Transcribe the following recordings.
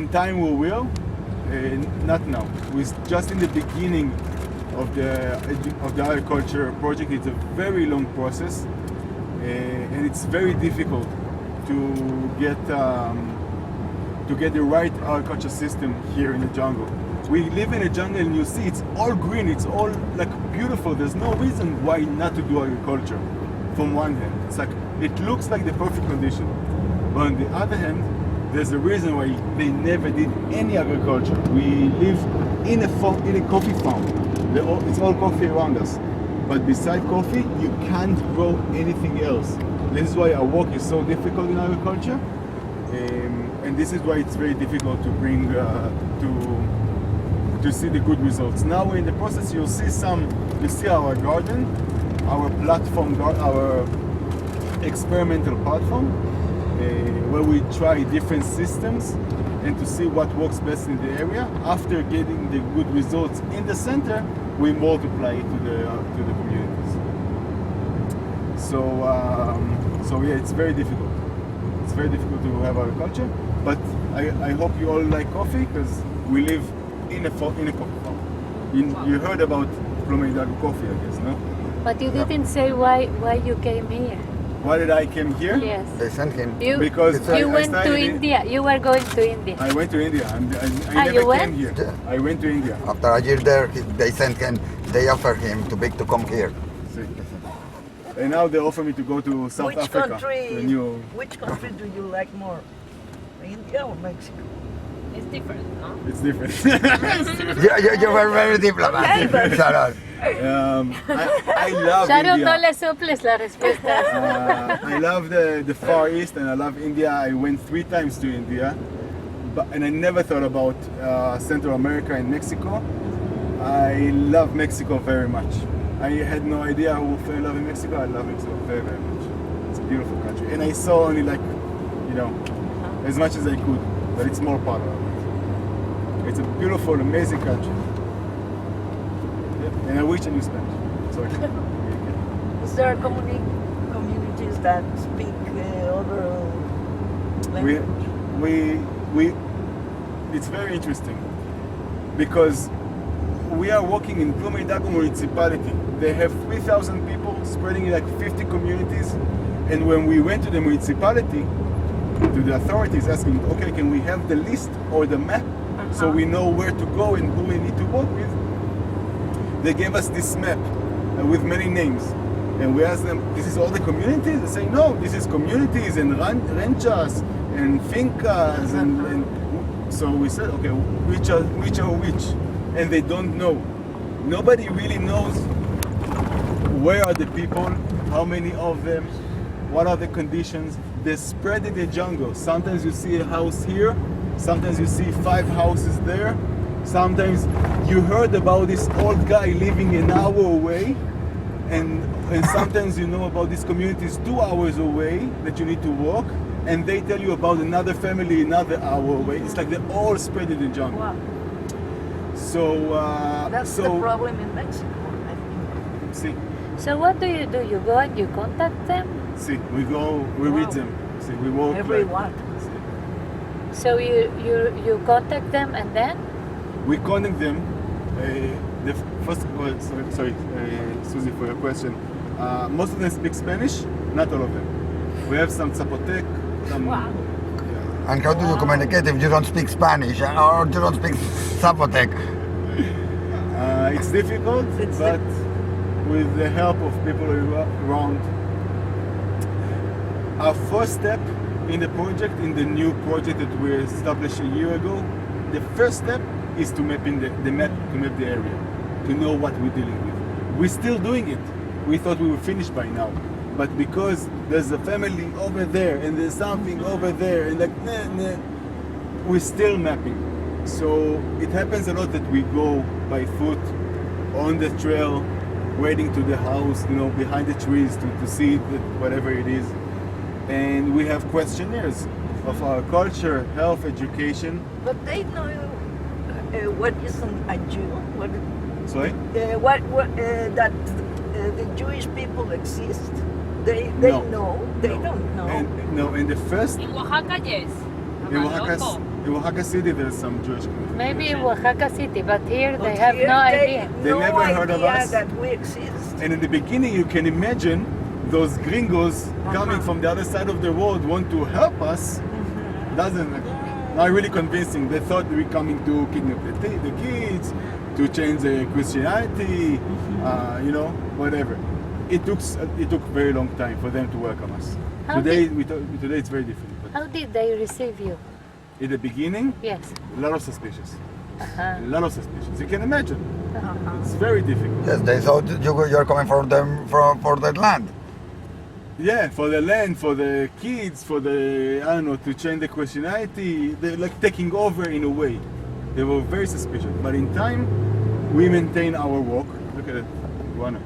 In time we will, not now. We're just in the beginning of the agriculture project. It's a very long process, and it's very difficult to get the right agriculture system here in the jungle. We live in a jungle and you see it's all green, it's all like beautiful. There's no reason why not to do agriculture. From one hand, it's like it looks like the perfect condition, but on the other hand, there's a reason why they never did any agriculture. We live in a coffee farm. It's all coffee around us. But beside coffee, you can't grow anything else. This is why our work is so difficult in agriculture. And this is why it's very difficult to bring, to see the good results. Now in the process, you see our garden, our platform, our experimental platform, where we try different systems and to see what works best in the area. After getting the good results in the center, we multiply it to the communities. So yeah, it's very difficult. It's very difficult to have agriculture, but I hope you all like coffee because we live in a coffee farm. You heard about Plomeidago coffee, I guess, no? But you didn't say why you came here. Why did I came here? Yes. They sent him. Because you went to India. You were going to India. I went to India. I you never went? came here. I went to India. After a year there, they sent him. They offered him to come here. See. And now they offer me to go to South Which Africa. country? Which country do you like more, India or Mexico? It's different, no? It's different. You were very diplomatic, Sharon. I love Sharon, India. no le soples la respuesta. I love the Far East and I love India. I went 3 times to India, and I never thought about Central America and Mexico. I love Mexico very much. I had no idea how I love in Mexico. I love Mexico very, very much. It's a beautiful country. And I saw only as much as I could, but it's more part of it. It's a beautiful, amazing country. Yeah. And I wish I knew Spanish. Sorry. Is there communities that speak other language? It's very interesting because we are working in Plomeidago municipality. They have 3,000 people spreading in like 50 communities. And when we went to the municipality, to the authorities asking, okay, can we have the list or the map so we know where to go and who we need to work with? They gave us this map with many names. And we asked them, this is all the communities? They say, no, this is communities and ranchas and fincas. And so we said, okay, which are which? And they don't know. Nobody really knows where are the people, how many of them, what are the conditions. They're spread in the jungle. Sometimes you see a house here, sometimes you see 5 houses there. Sometimes you heard about this old guy living an hour away, and sometimes you know about these communities 2 hours away that you need to walk, and they tell you about another family another hour away. It's like they're all spread in the jungle. Wow. So That's the problem in Mexico, I think. See, So what do? You go and you contact them? see, we go, we read them. See, we walk. Everyone. So you contact them and then? We contact them. The first, sorry, Susie, for your question. Most of them speak Spanish, not all of them. We have some Zapotec, some. Wow. And how do you communicate if you don't speak Spanish or you don't speak Zapotec? It's difficult, but with the help of people around. Our first step in the project, in the new project that we established a year ago, the first step is to map the map to map the area, to know what we're dealing with. We're still doing it. We thought we were finished by now, but because there's a family over there and there's something over there, and like we're still mapping. So it happens a lot that we go by foot on the trail, waiting to the house, behind the trees to see whatever it is. And we have questionnaires of our culture, health, education. But they know what is a Jew. Sorry? That the Jewish people exist. They No. know. They No. don't know. And the first In Oaxaca, yes. in Oaxaca, In Oaxaca City, there's some Jewish community. Maybe in Oaxaca City, but here But they have here no they idea. They no never heard of idea us. that we exist. And in the beginning, you can imagine those gringos coming from the other side of the world want to help us. Doesn't not really convincing. They thought we were coming to kidnap the kids, to change the Christianity, whatever. It took very long time for them to welcome us. How Today it's very different. But How did they receive you? in the beginning, Yes. a lot of suspicious. Uh-huh. A lot of suspicious. You can imagine. It's very difficult. Yes, they thought you're coming for them for that land. Yeah, for the land, for the kids, for the, to change the Christianity, they're like taking over in a way. They were very suspicious. But in time, we maintain our walk. Look at it, Juana.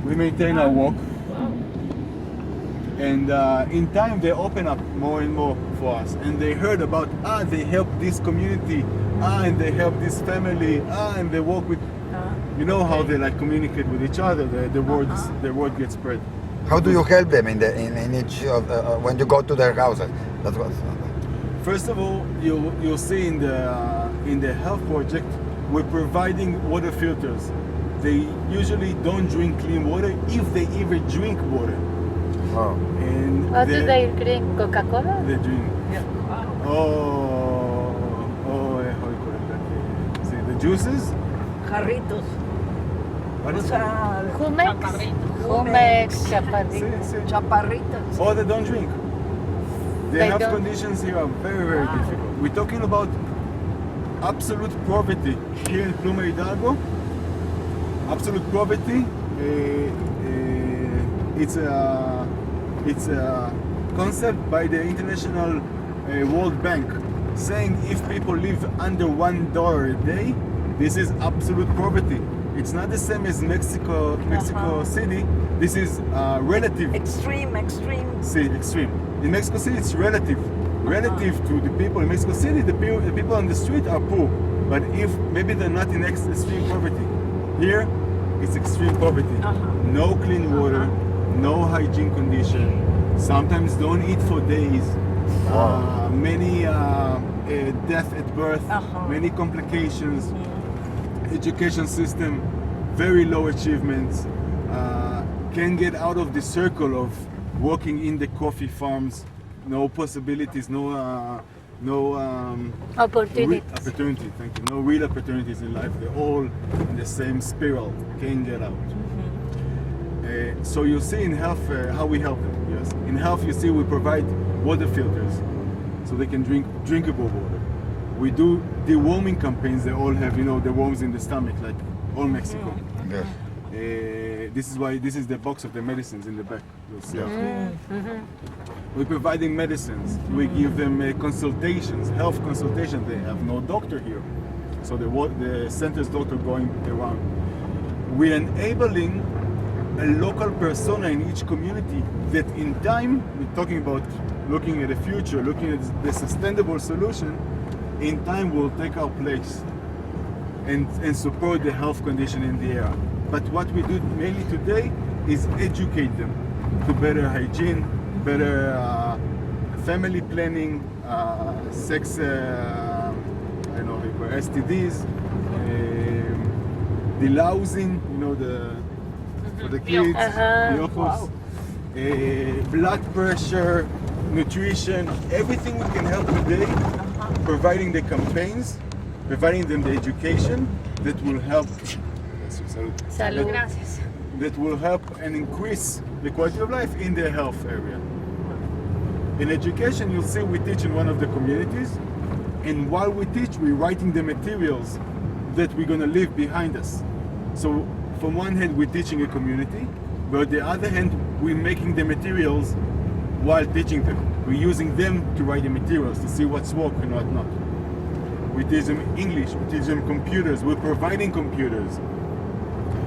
We maintain our walk. And in time, they open up more and more for us. And they heard about, they help this community, and they help this family, and they work with, you know how they like communicate with each other. The word gets spread. How do you help them in each of when you go to their houses? That's what. First of all, you'll see in the health project, we're providing water filters. They usually don't drink clean water if they even drink water. Oh. And What do they drink? Coca-Cola? They drink. Yeah. How do you call it? Like, see, the juices. Jarritos. What O is it? sea, Jumex? Chaparrito. Jumex, See, chaparrito. see. chaparritas. Or they don't drink. The They health don't. conditions here are very, very difficult. We're talking about absolute poverty here in Pluma Hidalgo. Absolute poverty. It's a concept by the International World Bank saying if people live under $1 a day, this is absolute poverty. It's not the same as Mexico City. This is relative. Extreme. Extreme. In Mexico City, it's relative. Relative to the people in Mexico City, the people on the street are poor. But if maybe they're not in extreme poverty, here it's extreme poverty. No clean water, no hygiene condition. Sometimes don't eat for days. Many death at birth, many complications. Education system, very low achievements. Can get out of the circle of working in the coffee farms. No possibilities, no Opportunities. opportunity. Thank you. No real opportunities in life. They're all in the same spiral. Can't get out. So you see in health how we help them. Yes. In health, you see we provide water filters so they can drink drinkable water. We do deworming campaigns. They all have, the worms in the stomach, like all Mexico. Yes. This is the box of the medicines in the back. You'll see. We're providing medicines. We give them consultations, health consultations. They have no doctor here, so the center's doctor going around. We're enabling a local persona in each community that in time, we're talking about looking at the future, looking at the sustainable solution, in time will take our place and support the health condition in the area. But what we do mainly today is educate them to better hygiene, better family planning, sex, STDs, the lousing, for the kids, the opos, blood pressure, nutrition, everything we can help today, providing the campaigns, providing them the education that will help. Salud. Gracias. That will help and increase the quality of life in their health area. In education, you'll see we teach in one of the communities, and while we teach, we're writing the materials that we're going to leave behind us. So from one hand, we're teaching a community, but on the other hand, we're making the materials while teaching them. We're using them to write the materials to see what's working and what not. We teach them English, we teach them computers, we're providing computers.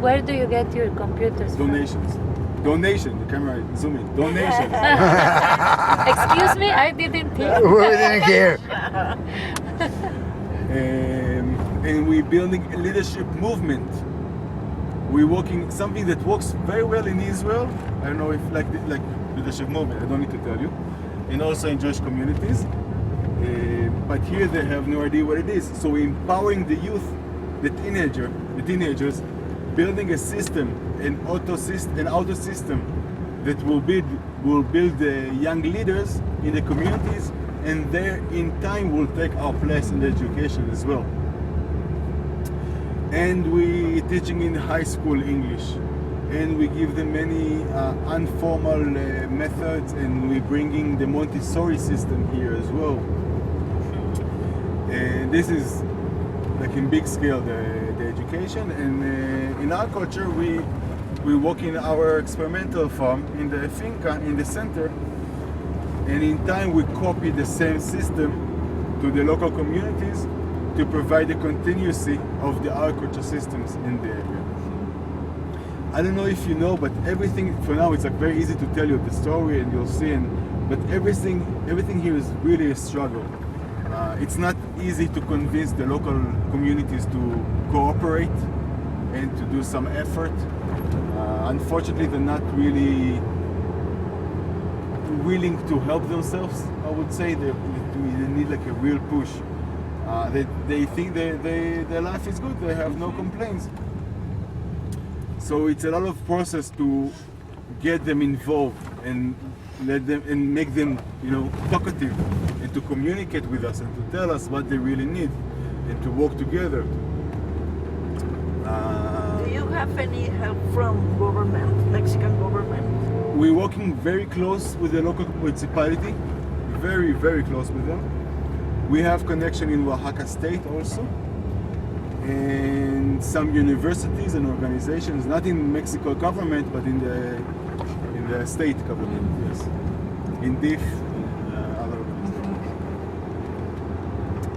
Where do you get your computers from? Donation, the camera, zoom in, donations. Excuse me, I didn't hear. We didn't hear. And we're building a leadership movement. We're working something that works very well in Israel. I don't know if like leadership movement, I don't need to tell you. And also in Jewish communities. but here they have no idea what it is. So we're empowering the youth, the teenagers, building a system, an auto system that will build the young leaders in the communities, and there in time will take our place in the education as well. And we teaching in high school English, and we give them many informal methods, and we bringing the Montessori system here as well. And this is like in big scale the education. And in our culture we work in our experimental farm in the finca in the center, and in time we copy the same system to the local communities to provide the continuity of the agriculture systems in the area. I don't know if you know, but everything for now it's like very easy to tell you the story and you'll see, but everything here is really a struggle. It's not easy to convince the local communities to cooperate and to do some effort. Unfortunately, they're not really willing to help themselves. I would say they need like a real push. They think their life is good. They have no complaints. So it's a lot of process to get them involved and let them and make them, talkative, and to communicate with us and to tell us what they really need and to work together. Do you have any help from government, Mexican government? We're working very close with the local municipality, very, very close with them. We have connection in Oaxaca State also, and some universities and organizations, not in Mexico government, but in the state government, yes. In DIF,